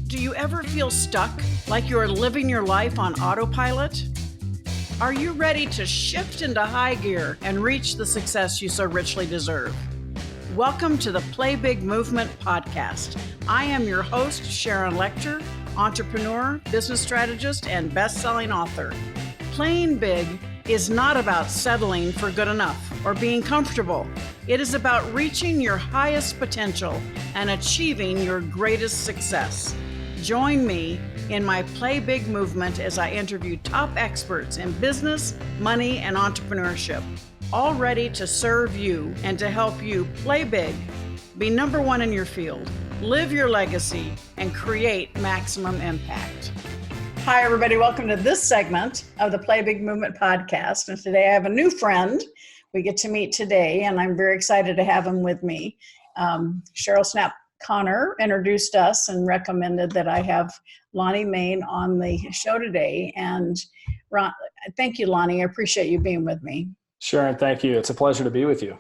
Do you ever feel stuck, like you're living your life on autopilot? Are you ready to shift into high gear and reach the success you so richly deserve? Welcome to the Play Big Movement podcast. I am your host, Sharon Lechter, entrepreneur, business strategist, and best-selling author. Playing big is not about settling for good enough or being comfortable. It is about reaching your highest potential and achieving your greatest success. Join me in my Play Big movement as I interview top experts in business, money, and entrepreneurship, all ready to serve you and to help you play big, be number one in your field, live your legacy, and create maximum impact. Hi, everybody. Welcome to this segment of the Play Big Movement podcast. And today I have a new friend we get to meet today, and I'm very excited to have him with me. Cheryl Snap Connor introduced us and recommended that I have Lonnie Mayne on the show today. And thank you, Lonnie. I appreciate you being with me. Sharon, thank you. It's a pleasure to be with you.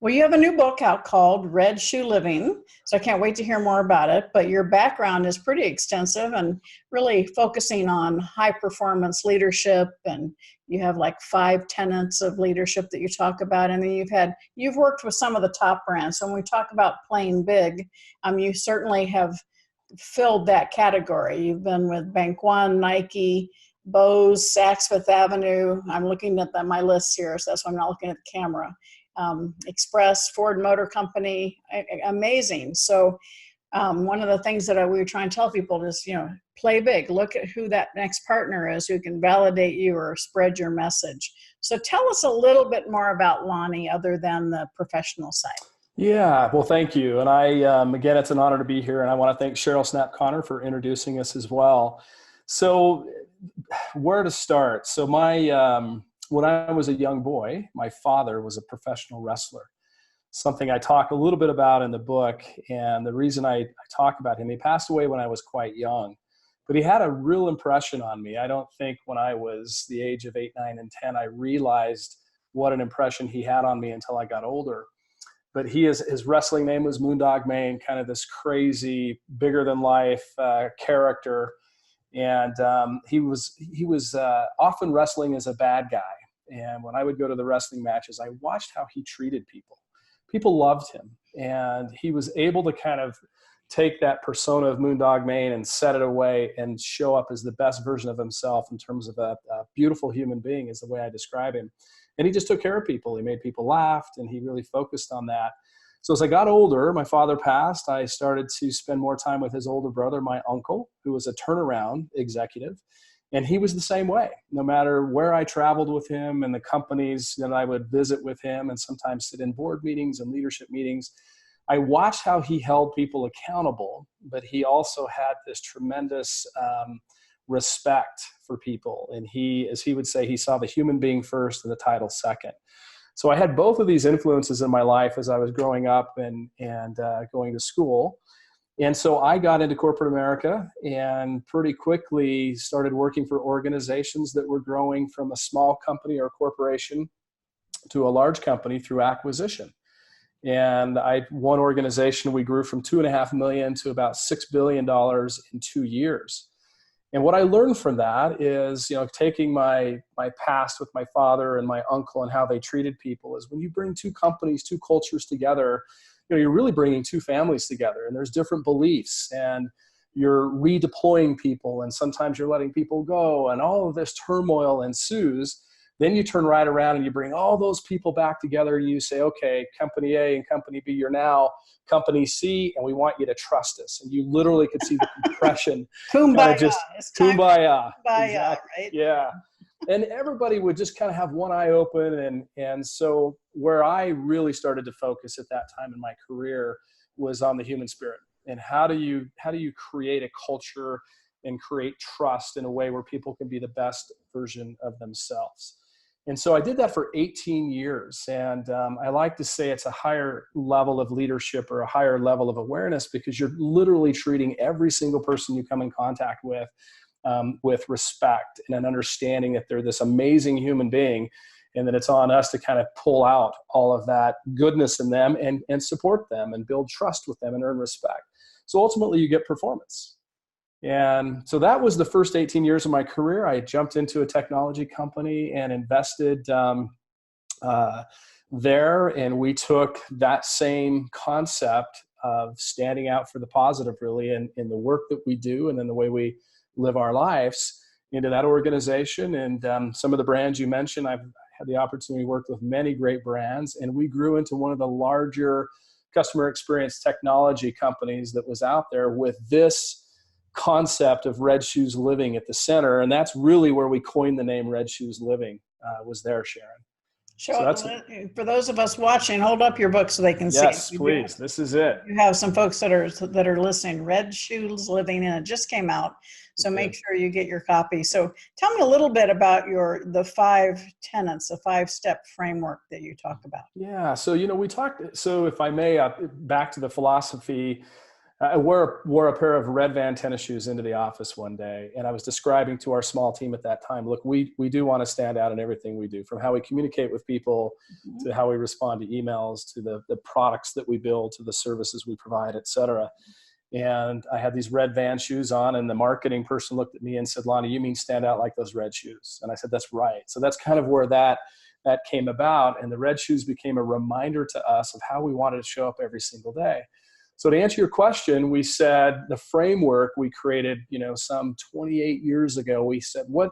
Well, you have a new book out called Red Shoe Living, so I can't wait to hear more about it. But your background is pretty extensive and really focusing on high performance leadership, and you have like 5 tenets of leadership that you talk about. And then you've worked with some of the top brands. So when we talk about playing big, you certainly have filled that category. You've been with Bank One, Nike, Bose, Saks Fifth Avenue. I'm looking at my list here, so that's why I'm not looking at the camera. Express, Ford Motor Company, amazing. So one of the things that we were trying to tell people is, play big. Look at who that next partner is who can validate you or spread your message. So tell us a little bit more about Lonnie other than the professional side. Yeah, well, thank you. And again, it's an honor to be here. And I want to thank Cheryl Snap Connor for introducing us as well. So where to start? So when I was a young boy, my father was a professional wrestler, something I talk a little bit about in the book. And the reason I talk about him, he passed away when I was quite young, but he had a real impression on me. I don't think when I was the age of 8, 9, and 10, I realized what an impression he had on me until I got older. But his wrestling name was Moondog Mayne, kind of this crazy, bigger than life character. And he was often wrestling as a bad guy. And when I would go to the wrestling matches, I watched how he treated people. People loved him. And he was able to kind of take that persona of Moondog Mayne and set it away and show up as the best version of himself in terms of a beautiful human being is the way I describe him. And he just took care of people. He made people laugh, and he really focused on that. So as I got older, my father passed. I started to spend more time with his older brother, my uncle, who was a turnaround executive. And he was the same way. No matter where I traveled with him and the companies that I would visit with him and sometimes sit in board meetings and leadership meetings, I watched how he held people accountable, but he also had this tremendous respect for people. And he, as he would say, he saw the human being first and the title second. So I had both of these influences in my life as I was growing up and going to school. And so I got into corporate America and pretty quickly started working for organizations that were growing from a small company or corporation to a large company through acquisition. And one organization, we grew from $2.5 million to about $6 billion in 2 years. And what I learned from that is, taking my past with my father and my uncle and how they treated people is when you bring 2 companies, 2 cultures together, you're really bringing 2 families together, and there's different beliefs, and you're redeploying people, and sometimes you're letting people go, and all of this turmoil ensues. Then you turn right around and you bring all those people back together, and you say, okay, company A and company B, you're now company C, and we want you to trust us. And you literally could see the compression. Kumbaya. Just kumbaya. Kumbaya, right? Yeah. And everybody would just kind of have one eye open. And so where I really started to focus at that time in my career was on the human spirit. And how do you create a culture and create trust in a way where people can be the best version of themselves? And so I did that for 18 years. And I like to say it's a higher level of leadership or a higher level of awareness, because you're literally treating every single person you come in contact with respect and an understanding that they're this amazing human being, and that it's on us to kind of pull out all of that goodness in them and support them and build trust with them and earn respect. So ultimately you get performance. And so that was the first 18 years of my career. I jumped into a technology company and invested there. And we took that same concept of standing out for the positive, really, in the work that we do and then the way we live our lives into that organization. And some of the brands you mentioned, I've had the opportunity to work with many great brands, and we grew into one of the larger customer experience technology companies that was out there with this concept of Red Shoes Living at the center. And that's really where we coined the name Red Shoes Living, was there, Sharon. For those of us watching, hold up your book so they can see. Yes, please. This is it. You have some folks that are listening. Red Shoes Living, and it just came out. So make sure you get your copy. So tell me a little bit about the 5 tenets, the 5-step framework that you talk about. Yeah. So, we talked, so if I may, back to the philosophy, I wore a pair of red Van tennis shoes into the office one day, and I was describing to our small team at that time, look, we do want to stand out in everything we do, from how we communicate with people to how we respond to emails, to the products that we build, to the services we provide, et cetera. And I had these red Van shoes on, and the marketing person looked at me and said, Lonnie, you mean stand out like those red shoes? And I said, that's right. So that's kind of where that came about. And the red shoes became a reminder to us of how we wanted to show up every single day. So to answer your question, we said the framework we created, some 28 years ago, we said, what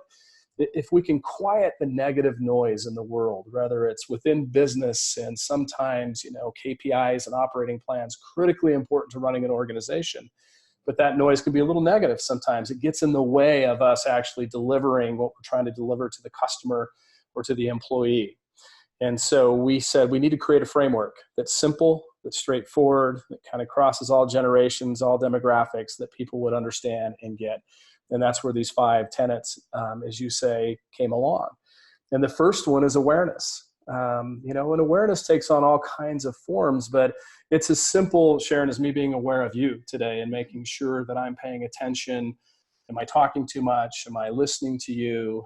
if we can quiet the negative noise in the world, whether it's within business and sometimes, KPIs and operating plans, critically important to running an organization. But that noise can be a little negative sometimes. It gets in the way of us actually delivering what we're trying to deliver to the customer or to the employee. And so we said we need to create a framework that's simple, that's straightforward, that kind of crosses all generations, all demographics, that people would understand and get. And that's where these 5 tenets, as you say, came along. And the first one is awareness. And awareness takes on all kinds of forms, but it's as simple, Sharon, as me being aware of you today and making sure that I'm paying attention. Am I talking too much? Am I listening to you?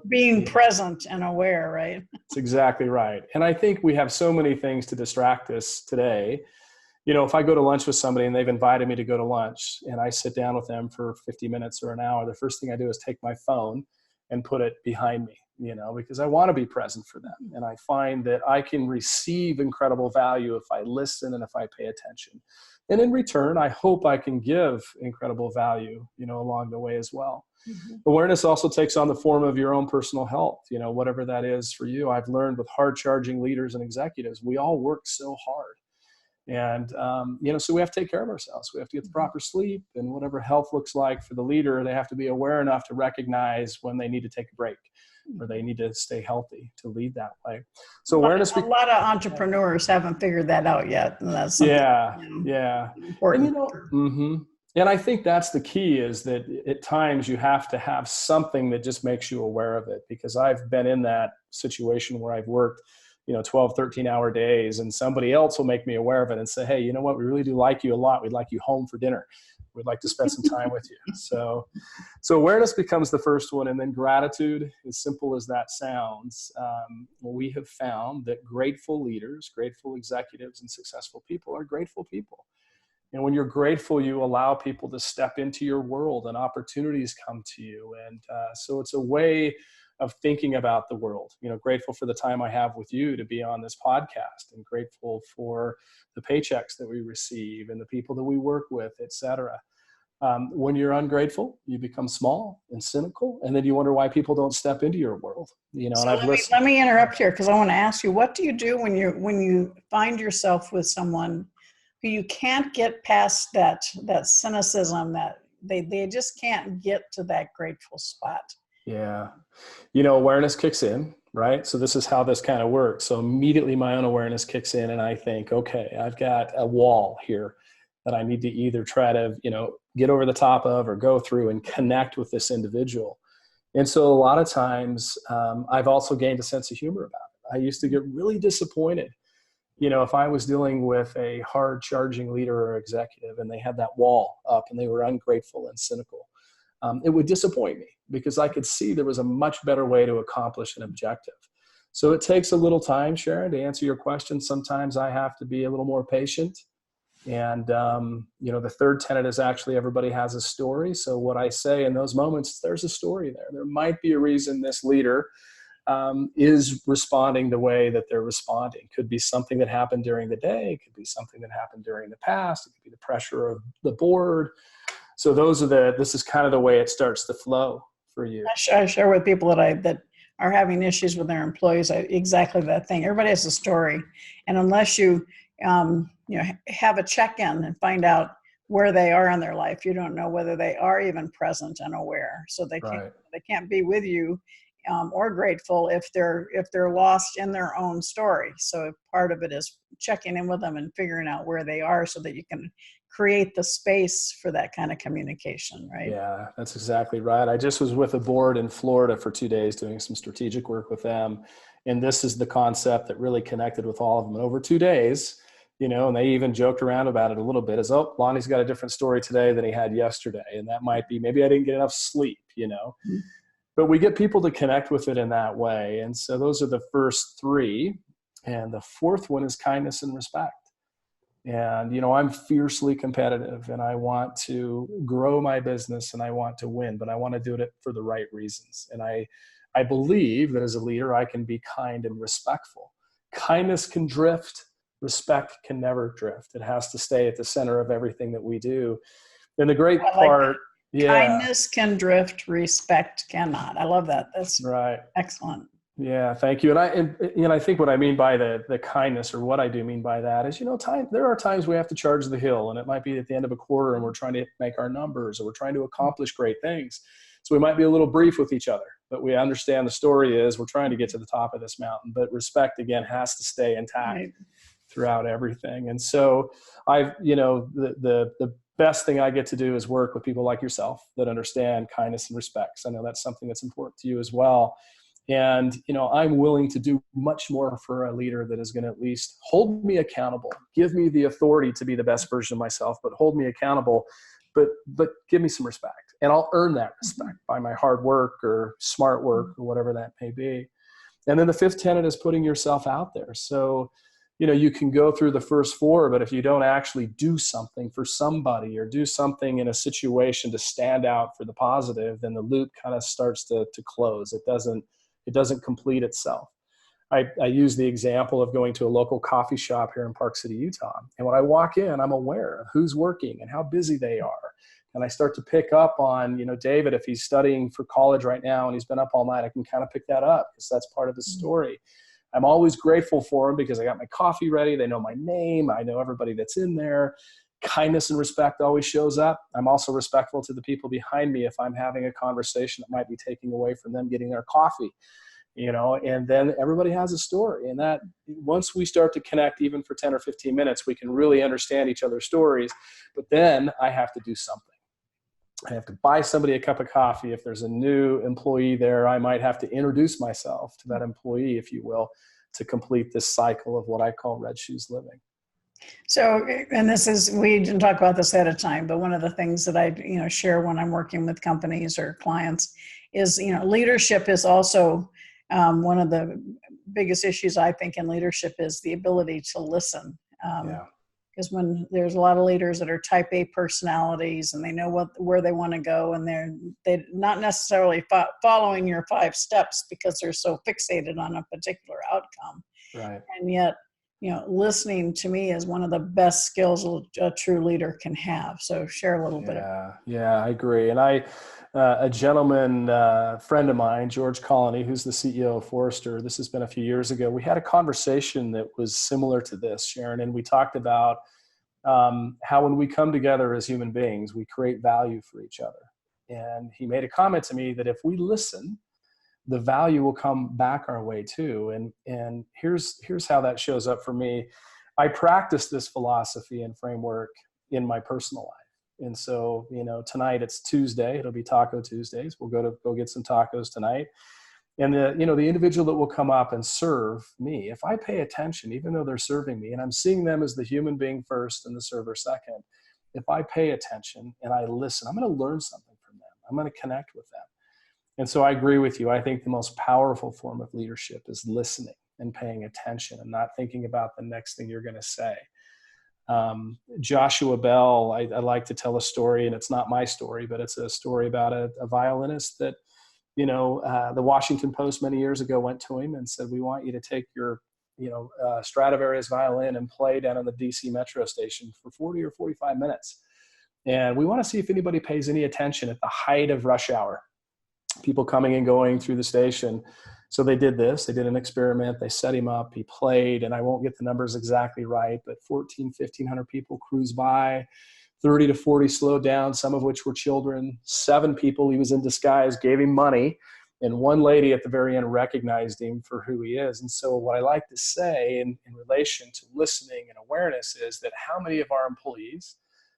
Being present and aware, right? That's exactly right. And I think we have so many things to distract us today. If I go to lunch with somebody and they've invited me to go to lunch and I sit down with them for 50 minutes or an hour, the first thing I do is take my phone and put it behind me, because I want to be present for them. And I find that I can receive incredible value if I listen and if I pay attention. And in return, I hope I can give incredible value, along the way as well. Mm-hmm. Awareness also takes on the form of your own personal health, whatever that is for you. I've learned with hard charging leaders and executives, we all work so hard. And, so we have to take care of ourselves. We have to get the proper sleep, and whatever health looks like for the leader, they have to be aware enough to recognize when they need to take a break or they need to stay healthy to lead that way. So awareness. A lot of entrepreneurs haven't figured that out yet. And that's important. And I think that's the key, is that at times you have to have something that just makes you aware of it, because I've been in that situation where I've worked 12, 13-hour days, and somebody else will make me aware of it and say, hey, you know what? We really do like you a lot. We'd like you home for dinner. We'd like to spend some time with you. So awareness becomes the first one. And then gratitude, as simple as that sounds. We have found that grateful leaders, grateful executives, and successful people are grateful people. And when you're grateful, you allow people to step into your world and opportunities come to you. And so it's a way of thinking about the world, grateful for the time I have with you to be on this podcast, and grateful for the paychecks that we receive and the people that we work with, et cetera. When you're ungrateful, you become small and cynical, and then you wonder why people don't step into your world. Let me interrupt here, because I want to ask you, what do you do when you find yourself with someone who you can't get past that cynicism, that they just can't get to that grateful spot? Yeah. Awareness kicks in, right? So this is how this kind of works. So immediately my own awareness kicks in, and I think, okay, I've got a wall here that I need to either try to, get over the top of or go through and connect with this individual. And so a lot of times I've also gained a sense of humor about it. I used to get really disappointed, if I was dealing with a hard charging leader or executive and they had that wall up and they were ungrateful and cynical. It would disappoint me, because I could see there was a much better way to accomplish an objective. So it takes a little time, Sharon, to answer your question. Sometimes I have to be a little more patient And, the third tenet is actually everybody has a story. So what I say in those moments, there's a story there. There might be a reason this leader is responding the way that they're responding. Could be something that happened during the day. It could be something that happened during the past. It could be the pressure of the board. So this is kind of the way it starts to flow for you. I share with people that are having issues with their employees, exactly that thing. Everybody has a story. And unless you, have a check-in and find out where they are in their life, you don't know whether they are even present and aware. So they can't be with you or grateful if they're lost in their own story. So part of it is checking in with them and figuring out where they are so that you can create the space for that kind of communication, right? Yeah, that's exactly right. I just was with a board in Florida for 2 days doing some strategic work with them. And this is the concept that really connected with all of them. And over 2 days, and they even joked around about it a little bit as, oh, Lonnie's got a different story today than he had yesterday. And that might be, maybe I didn't get enough sleep, Mm-hmm. But we get people to connect with it in that way. And so those are the first three. And the fourth one is kindness and respect. And, I'm fiercely competitive and I want to grow my business and I want to win, but I want to do it for the right reasons. And I believe that as a leader, I can be kind and respectful. Kindness can drift. Respect can never drift. It has to stay at the center of everything that we do. And the great part, kindness can drift, respect cannot. I love that. That's right. Excellent. Yeah, thank you. And I think what I mean by the kindness, or what I do mean by that, is there are times we have to charge the hill, and it might be at the end of a quarter, and we're trying to make our numbers, or we're trying to accomplish great things. So we might be a little brief with each other, but we understand the story is we're trying to get to the top of this mountain. But respect again has to stay intact throughout everything. And so the best thing I get to do is work with people like yourself that understand kindness and respect. I know that's something that's important to you as well. And, I'm willing to do much more for a leader that is going to at least hold me accountable, give me the authority to be the best version of myself, but hold me accountable, but give me some respect. And I'll earn that respect by my hard work or smart work or whatever that may be. And then the fifth tenet is putting yourself out there. So, you can go through the first four, but if you don't actually do something for somebody or do something in a situation to stand out for the positive, then the loop kind of starts to close. It doesn't complete itself. I use the example of going to a local coffee shop here in Park City, Utah. And when I walk in, I'm aware of who's working and how busy they are. And I start to pick up on, David, if he's studying for college right now and he's been up all night, I can kind of pick that up because that's part of his story. I'm always grateful for him because I got my coffee ready. They know my name. I know everybody that's in there. Kindness and respect always shows up. I'm also respectful to the people behind me if I'm having a conversation that might be taking away from them getting their coffee, and then everybody has a story. And that once we start to connect, even for 10 or 15 minutes, we can really understand each other's stories. But then I have to do something. I have to buy somebody a cup of coffee. If there's a new employee there, I might have to introduce myself to that employee, if you will, to complete this cycle of what I call red shoes living. So, and we didn't talk about this at a time, but one of the things that I, share when I'm working with companies or clients is, leadership is also one of the biggest issues I think in leadership is the ability to listen. Because when there's a lot of leaders that are type A personalities and they know where they want to go, and they're not necessarily following your 5 steps because they're so fixated on a particular outcome. Right. And yet, listening to me is one of the best skills a true leader can have. So share a little bit. Yeah, I agree. And a gentleman, friend of mine, George Colony, who's the CEO of Forrester, this has been a few years ago. We had a conversation that was similar to this, Sharon, and we talked about how when we come together as human beings, we create value for each other. And he made a comment to me that if we listen, the value will come back our way too. And here's how that shows up for me. I practice this philosophy and framework in my personal life. And so, tonight it's Tuesday. It'll be Taco Tuesdays. We'll go get some tacos tonight. And the individual that will come up and serve me, if I pay attention, even though they're serving me, and I'm seeing them as the human being first and the server second, if I pay attention and I listen, I'm going to learn something from them. I'm going to connect with them. And so I agree with you. I think the most powerful form of leadership is listening and paying attention and not thinking about the next thing you're going to say. Joshua Bell, I like to tell a story, and it's not my story, but it's a story about a violinist that, the Washington Post many years ago went to him and said, we want you to take your, Stradivarius violin and play down in the DC metro station for 40 or 45 minutes. And we want to see if anybody pays any attention at the height of rush hour, people coming and going through the station. So they did this, they did an experiment, they set him up, he played, and I won't get the numbers exactly right, but 1,500 people cruised by, 30 to 40 slowed down, some of which were children, 7 people, he was in disguise, gave him money, and one lady at the very end recognized him for who he is. And so what I like to say in relation to listening and awareness is that how many of our employees,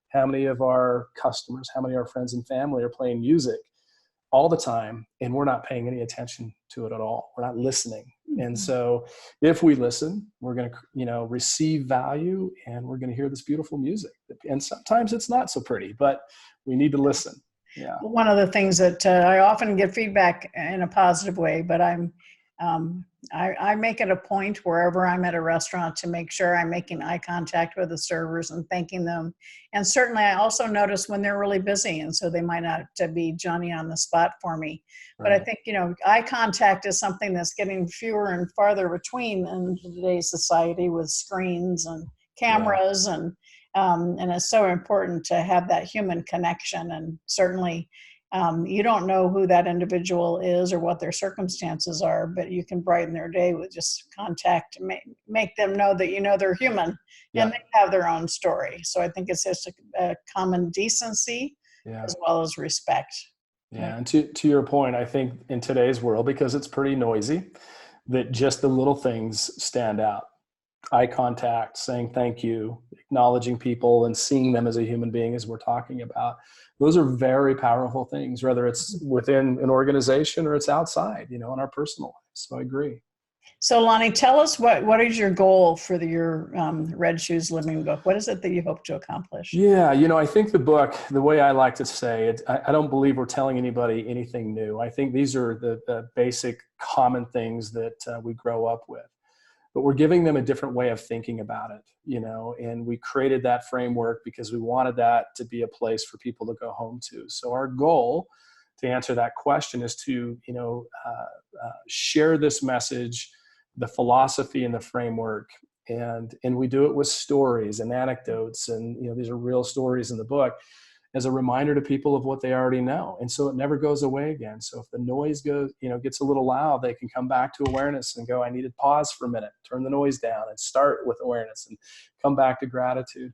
how many of our customers, how many of our friends and family are playing music all the time, and we're not paying any attention to it at all. We're not listening. And so if we listen, we're going to, receive value, and we're going to hear this beautiful music. And sometimes it's not so pretty, but we need to listen. Yeah. One of the things that I often get feedback in a positive way, but I make it a point wherever I'm at a restaurant to make sure I'm making eye contact with the servers and thanking them. And certainly I also notice when they're really busy, and so they might not be Johnny on the spot for me. Right. But I think, eye contact is something that's getting fewer and farther between in today's society with screens and cameras. Yeah. And it's so important to have that human connection. And certainly you don't know who that individual is or what their circumstances are, but you can brighten their day with just contact, make them know that they're human. Yeah. And they have their own story. So I think it's just a common decency. Yeah. As well as respect. Yeah, and to your point, I think in today's world, because it's pretty noisy, that just the little things stand out. Eye contact, saying thank you, acknowledging people and seeing them as a human being, as we're talking about. Those are very powerful things, whether it's within an organization or it's outside, in our personal lives. So I agree. So Lonnie, tell us what is your goal for your Red Shoes Living book? What is it that you hope to accomplish? Yeah, I think the book, the way I like to say it, I don't believe we're telling anybody anything new. I think these are the basic common things that we grow up with. But we're giving them a different way of thinking about it, and we created that framework because we wanted that to be a place for people to go home to. So our goal to answer that question is to, share this message, the philosophy and the framework, and we do it with stories and anecdotes, and these are real stories in the book, as a reminder to people of what they already know. And so it never goes away again. So if the noise gets a little loud, they can come back to awareness and go, I need to pause for a minute, turn the noise down and start with awareness and come back to gratitude.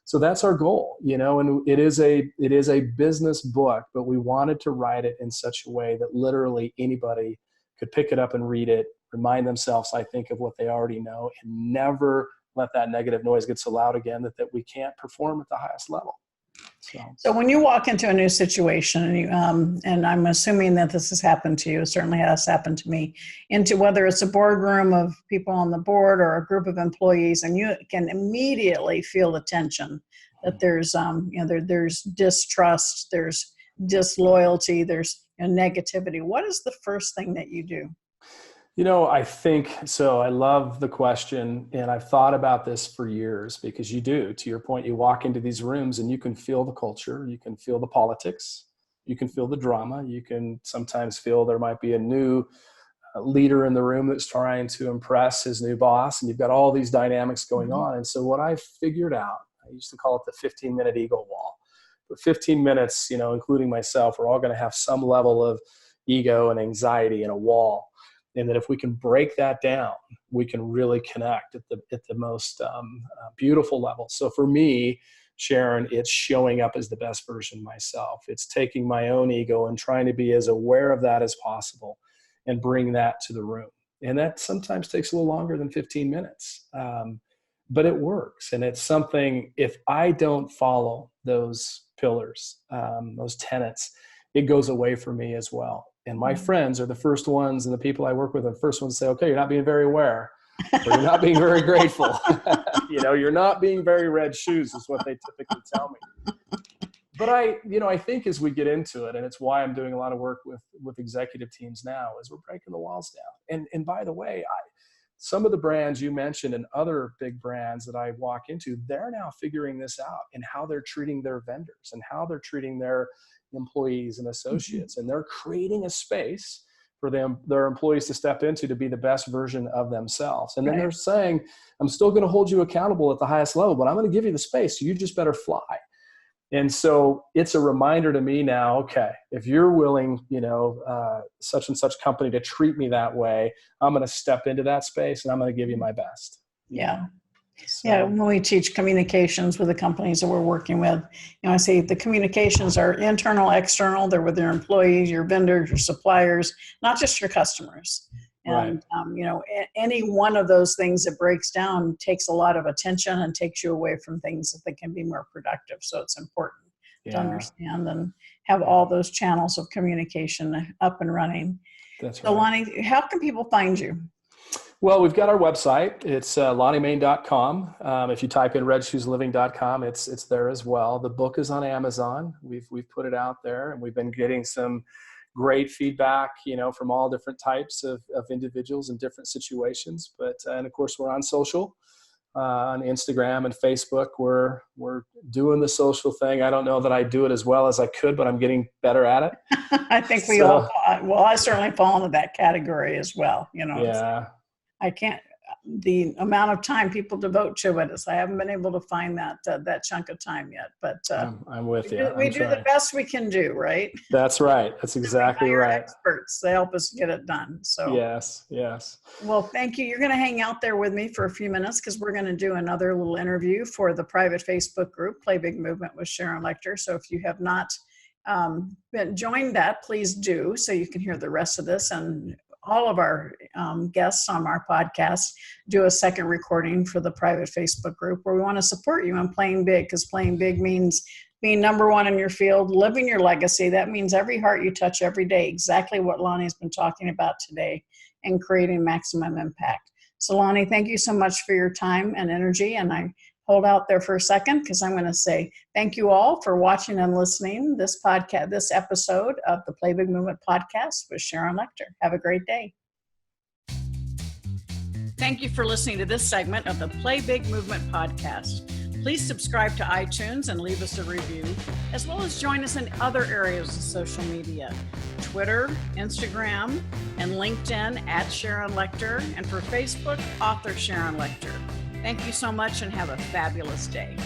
So that's our goal, and it is a business book, but we wanted to write it in such a way that literally anybody could pick it up and read it, remind themselves, I think, of what they already know, and never let that negative noise get so loud again that we can't perform at the highest level. So when you walk into a new situation, and I'm assuming that this has happened to you, it certainly has happened to me, into whether it's a boardroom of people on the board or a group of employees, and you can immediately feel the tension that there's, there's distrust, there's disloyalty, there's negativity. What is the first thing that you do? I think so. I love the question, and I've thought about this for years, because you do, to your point, you walk into these rooms and you can feel the culture, you can feel the politics, you can feel the drama, you can sometimes feel there might be a new leader in the room that's trying to impress his new boss, and you've got all these dynamics going on. And so what I figured out, I used to call it the 15-minute ego wall. But 15 minutes, including myself, we're all going to have some level of ego and anxiety in a wall. And that if we can break that down, we can really connect at the most beautiful level. So for me, Sharon, it's showing up as the best version of myself. It's taking my own ego and trying to be as aware of that as possible and bring that to the room. And that sometimes takes a little longer than 15 minutes, but it works. And it's something, if I don't follow those pillars, those tenets, it goes away from me as well. And my friends are the first ones, and the people I work with are the first ones to say, okay, you're not being very aware, or you're not being very grateful. You're not being very red shoes is what they typically tell me. But I think as we get into it, and it's why I'm doing a lot of work with executive teams now, is we're breaking the walls down. And by the way, some of the brands you mentioned and other big brands that I walk into, they're now figuring this out in how they're treating their vendors and how they're treating their employees and associates. And they're creating a space for their employees to step into to be the best version of themselves. And then they're saying, I'm still going to hold you accountable at the highest level, but I'm going to give you the space. So you just better fly. And so it's a reminder to me now, okay, if you're willing, such and such company to treat me that way, I'm going to step into that space and I'm going to give you my best. Yeah. So. Yeah. When we teach communications with the companies that we're working with, I say the communications are internal, external. They're with their employees, your vendors, your suppliers, not just your customers. And, any one of those things that breaks down takes a lot of attention and takes you away from things that can be more productive. So it's important to understand and have all those channels of communication up and running. That's right. So Lonnie, how can people find you? Well, we've got our website. It's lonniemayne.com. If you type in redshoesliving.com, it's there as well. The book is on Amazon. We've put it out there, and we've been getting some great feedback, from all different types of individuals in different situations. And of course, we're on social, on Instagram and Facebook. We're doing the social thing. I don't know that I do it as well as I could, but I'm getting better at it. I think we all, I certainly fall into that category as well. Yeah. I can't, the amount of time people devote to it is, I haven't been able to find that chunk of time yet, but I'm with you. We do the best we can do, right? That's right. That's exactly right. Experts, they help us get it done. So yes. Well, thank you. You're going to hang out there with me for a few minutes because we're going to do another little interview for the private Facebook group, Play Big Movement with Sharon Lechter. So if you have not joined that, please do, so you can hear the rest of this. And all of our guests on our podcast do a second recording for the private Facebook group where we want to support you in playing big, because playing big means being number one in your field, living your legacy. That means every heart you touch every day, exactly what Lonnie's been talking about today, and creating maximum impact. So Lonnie, thank you so much for your time and energy. And I hold out there for a second because I'm going to say thank you all for watching and listening this episode of the Play Big Movement podcast with Sharon Lechter. Have a great day. Thank you for listening to this segment of the Play Big Movement podcast. Please subscribe to iTunes and leave us a review, as well as join us in other areas of social media, Twitter, Instagram, and LinkedIn at Sharon Lechter, and for Facebook, author Sharon Lechter. Thank you so much and have a fabulous day.